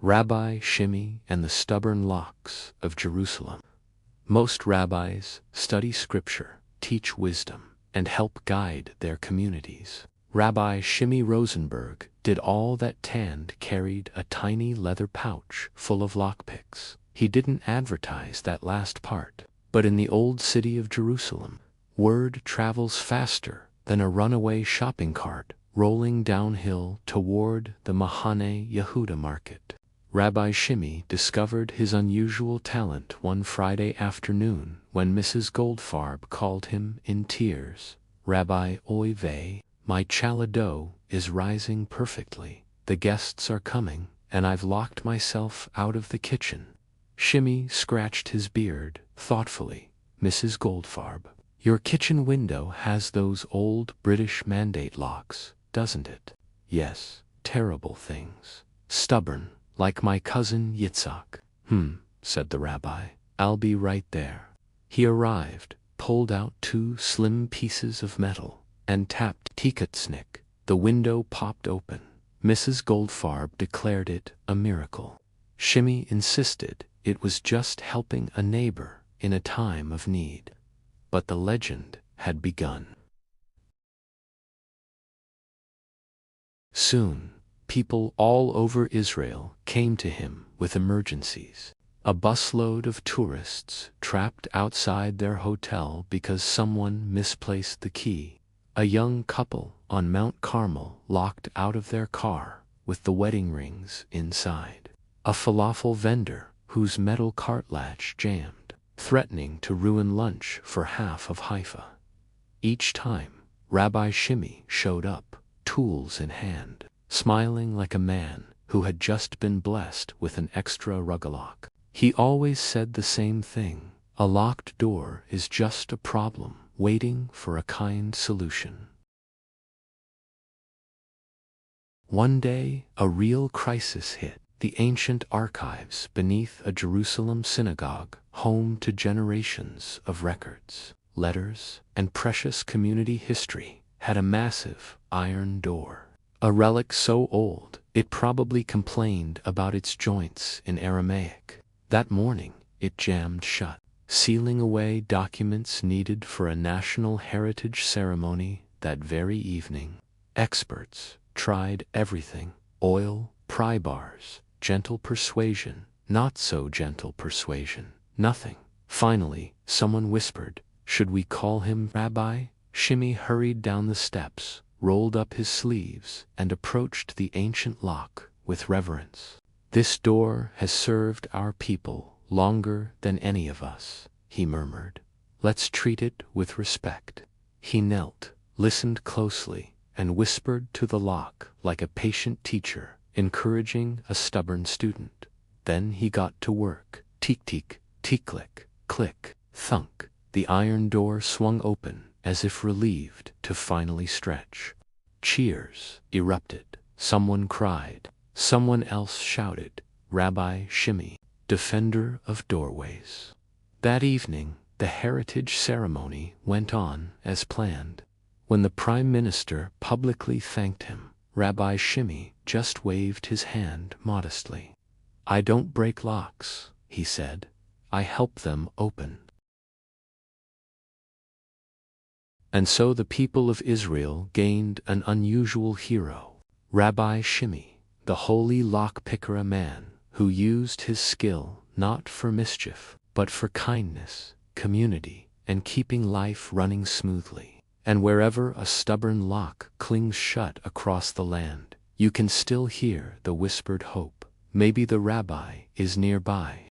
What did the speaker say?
Rabbi Shimei and the Stubborn Locks of Jerusalem. Most rabbis study scripture, teach wisdom, and help guide their communities. Rabbi Shimei Rosenberg did all that Tand carried a tiny leather pouch full of lockpicks. He didn't advertise that last part, but in the old city of Jerusalem, word travels faster than a runaway shopping cart rolling downhill toward the Mahane Yehuda market. Rabbi Shimei discovered his unusual talent one Friday afternoon when Mrs. Goldfarb called him in tears. "Rabbi, oy vey, my challah dough is rising perfectly. The guests are coming, and I've locked myself out of the kitchen." Shimei scratched his beard thoughtfully. "Mrs. Goldfarb, your kitchen window has those old British mandate locks, doesn't it?" "Yes, terrible things. Stubborn, like my cousin Yitzhak." Said the rabbi. "I'll be right there." He arrived, pulled out two slim pieces of metal, and tapped Tikatsnik. The window popped open. Mrs. Goldfarb declared it a miracle. Shimei insisted it was just helping a neighbor in a time of need. But the legend had begun. Soon, people all over Israel came to him with emergencies. A busload of tourists trapped outside their hotel because someone misplaced the key. A young couple on Mount Carmel locked out of their car with the wedding rings inside. A falafel vendor whose metal cart latch jammed, threatening to ruin lunch for half of Haifa. Each time, Rabbi Shimei showed up, tools in hand, smiling like a man who had just been blessed with an extra rugalock. He always said the same thing: a locked door is just a problem waiting for a kind solution. One day, a real crisis hit. The ancient archives beneath a Jerusalem synagogue, home to generations of records, letters, and precious community history, had a massive iron door. A relic so old, it probably complained about its joints in Aramaic. That morning, it jammed shut, sealing away documents needed for a national heritage ceremony that very evening. Experts tried everything: oil, pry bars, gentle persuasion, not so gentle persuasion, nothing. Finally, someone whispered, "Should we call him Rabbi?" Shimei hurried down the steps, rolled up his sleeves, and approached the ancient lock with reverence. "This door has served our people longer than any of us," he murmured. "Let's treat it with respect." He knelt, listened closely, and whispered to the lock like a patient teacher encouraging a stubborn student. Then he got to work. Tik-tik, tik-click, click, thunk. The iron door swung open, as if relieved to finally stretch. Cheers erupted. Someone cried. Someone else shouted, "Rabbi Shimei, defender of doorways." That evening, the heritage ceremony went on as planned. When the Prime Minister publicly thanked him, Rabbi Shimei just waved his hand modestly. "I don't break locks," he said. "I help them open." And so the people of Israel gained an unusual hero, Rabbi Shimei, the holy lock-picker, a man who used his skill not for mischief, but for kindness, community, and keeping life running smoothly. And wherever a stubborn lock clings shut across the land, you can still hear the whispered hope: maybe the rabbi is nearby.